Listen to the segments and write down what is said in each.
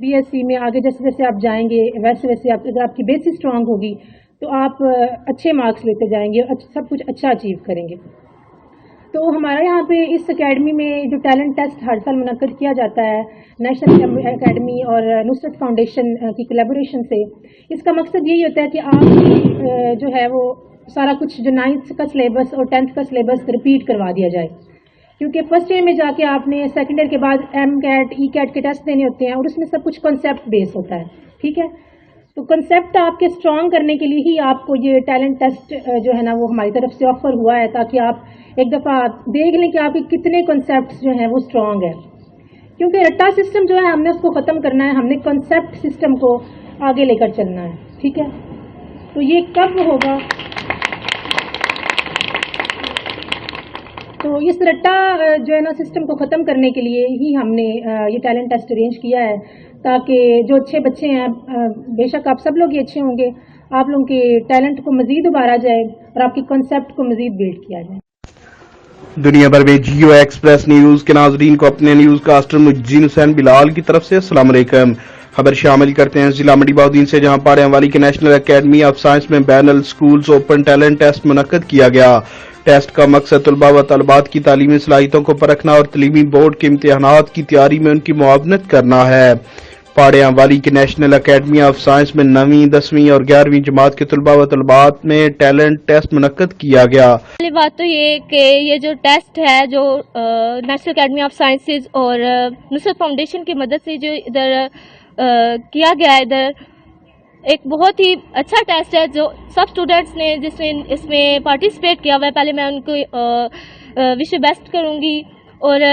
BSc में आगे जैसे जैसे आप जाएंगे वैसे वैसे अगर आपकी बेसिस स्ट्रांग होगी तो आप अच्छे मार्क्स लेते जाएंगे और सब कुछ अच्छा अचीव करेंगे। तो हमारा यहाँ पे इस एकेडमी में जो टैलेंट टेस्ट हर साल मुनक्कद किया जाता है नेशनल एकेडमी और नुसरत फाउंडेशन की कोलैबोरेशन से, इसका मकसद यही होता है कि आप जो है वो सारा कुछ जो 9th का सिलेबस और 10th का सिलेबस रिपीट करवा दिया जाए, क्योंकि फर्स्ट ईयर में जाके आपने सेकेंड ईयर के बाद MCAT ECAT के टेस्ट देने होते हैं और उसमें सब कुछ कॉन्सेप्ट बेस होता है। ठीक है, तो कॉन्सेप्ट आपके स्ट्रॉन्ग करने के लिए ही आपको ये टैलेंट टेस्ट जो है ना वो हमारी तरफ से ऑफर हुआ है, ताकि आप एक दफ़ा देख लें कि आपके कितने कॉन्सेप्ट्स जो हैं वो स्ट्रॉन्ग है। क्योंकि रट्टा सिस्टम जो है हमने उसको ख़त्म करना है, हमने कॉन्सेप्ट सिस्टम को आगे लेकर चलना है। ठीक है, तो ये कब होगा? तो इस रट्टा जो है ना सिस्टम को ख़त्म करने के लिए ही हमने ये टैलेंट टेस्ट अरेंज किया है, ताकि जो अच्छे बच्चे हैं, बेशक आप सब लोग ही अच्छे होंगे, आप लोगों के टैलेंट को मज़ीद उभारा जाए और आपके कॉन्सेप्ट को मज़ीद बिल्ड किया जाए। दुनिया भर में जियो एक्सप्रेस न्यूज़ के नाज़रीन को अपने न्यूज़ कास्टर मुज्जीन हुसैन बिलाल की तरफ से अस्सलाम वालेकुम। खबर शामिल करते हैं जिला मंडी बहाउद्दीन से, जहां पाड़ियां वाली के नेशनल एकेडमी ऑफ साइंस में बैनल स्कूल्स ओपन टैलेंट टेस्ट मुनक्कद किया गया। टेस्ट का मकसद तलबा व तलबात की तालीमी सलाहियतों को परखना और तलीमी बोर्ड के इम्तिहानात की तैयारी में उनकी मुआवनत करना है। पाड़ियां वाली की नेशनल एकेडमी ऑफ साइंस में 9वीं, 10वीं और 11वीं जमात के तलबा व तलबात में टैलेंट टेस्ट मुनक्कद किया गया। पहली बात तो ये कि ये जो टेस्ट है जो नेशनल एकेडमी ऑफ साइंसेज और नुसरत फाउंडेशन की मदद से जो इधर किया गया है, इधर एक बहुत ही अच्छा टेस्ट है जो सब स्टूडेंट्स ने जिसने इसमें पार्टिसिपेट किया हुआ है। पहले मैं उनको विश बेस्ट करूँगी। और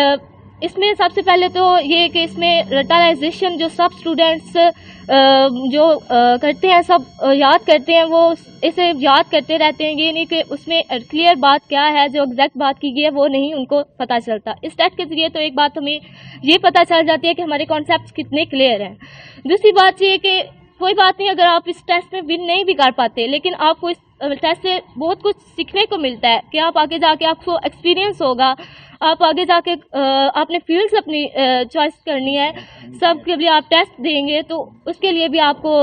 इसमें सबसे पहले तो ये कि इसमें रटालाइजेशन जो सब स्टूडेंट्स जो करते हैं, सब याद करते हैं, वो इसे याद करते रहते हैं। ये नहीं कि उसमें क्लियर बात क्या है, जो एग्जैक्ट बात की गई है वो नहीं उनको पता चलता। इस टेस्ट के जरिए तो एक बात हमें ये पता चल जाती है कि हमारे कॉन्सेप्ट्स कितने क्लियर हैं। दूसरी बात ये कि कोई बात नहीं अगर आप इस टेस्ट में विन नहीं भी कर पाते, लेकिन आपको इस टेस्ट से बहुत कुछ सीखने को मिलता है कि आप आगे जाके आपको एक्सपीरियंस होगा, आप आगे जाके आपने फील्ड्स अपनी चॉइस करनी है, सब के लिए आप टेस्ट देंगे तो उसके लिए भी आपको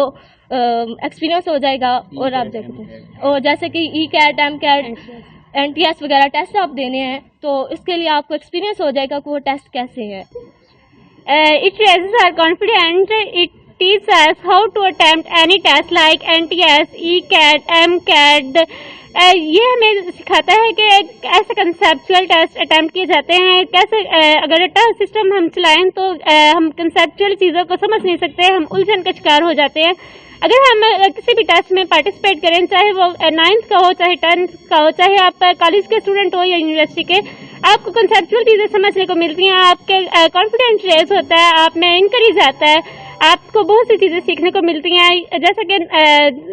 एक्सपीरियंस हो जाएगा। और आप और जैसे कि ECAT, MCAT, NTS वगैरह टेस्ट आप देने हैं तो इसके लिए आपको एक्सपीरियंस हो जाएगा कि वो टेस्ट कैसे है। It raises our confidence. It teaches us how to attempt any test like NTS, ECAT, MCAT. ये हमें सिखाता है कि ऐसे कंसेप्चुअल टेस्ट अटेम्प्ट किए जाते हैं, कैसे अगर रट्टा सिस्टम हम चलाएं तो हम कंसेप्चुअल चीज़ों को समझ नहीं सकते, हम उलझन का शिकार हो जाते हैं। अगर हम किसी भी टेस्ट में पार्टिसिपेट करें, चाहे वो 9th का हो, चाहे 10th का हो, चाहे आप कॉलेज के स्टूडेंट हो या यूनिवर्सिटी के, आपको कंसेप्चुअल चीज़ें समझने को मिलती हैं, आपके कॉन्फिडेंस रेज होता है, आप में इनकरेज आता है, आपको बहुत सी चीज़ें सीखने को मिलती हैं। जैसा कि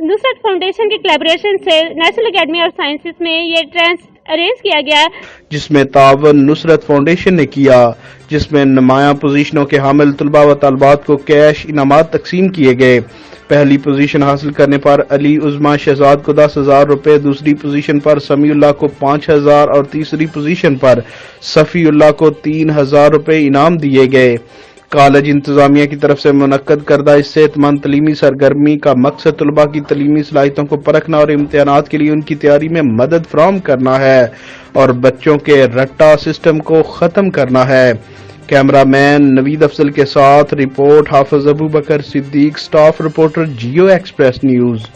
नुसरत फाउंडेशन के कोलैबोरेशन से नेशनल एकेडमी ऑफ साइंसेज में ये टेस्ट अरेंज किया गया, जिसमें तावन नुसरत फाउंडेशन ने किया, जिसमें नुमाया पोजीशनों के हामिल तलबा व तलबात को कैश इनामात तकसीम किए गए। पहली पोजीशन हासिल करने पर अली उज़मा शहजाद को 10,000 रुपए, दूसरी पोजीशन पर समीउल्लाह को 5,000 और तीसरी पोजीशन पर सफ़ीउल्लाह को 3,000 रुपए इनाम दिए गए। कॉलेज इंतजामिया की तरफ से मुनक्कद करदा इस सेहतमंद तलीमी सरगर्मी का मकसद तलबा की तलीमी सलाहियतों को परखना और इम्तिहानात के लिए उनकी तैयारी में मदद फराहम करना है और बच्चों के रट्टा सिस्टम को ख़त्म करना है। कैमरामैन नवीद अफजल के साथ रिपोर्ट हाफिज अबू बकर सिद्दीक, स्टाफ रिपोर्टर जियो एक्सप्रेस न्यूज़।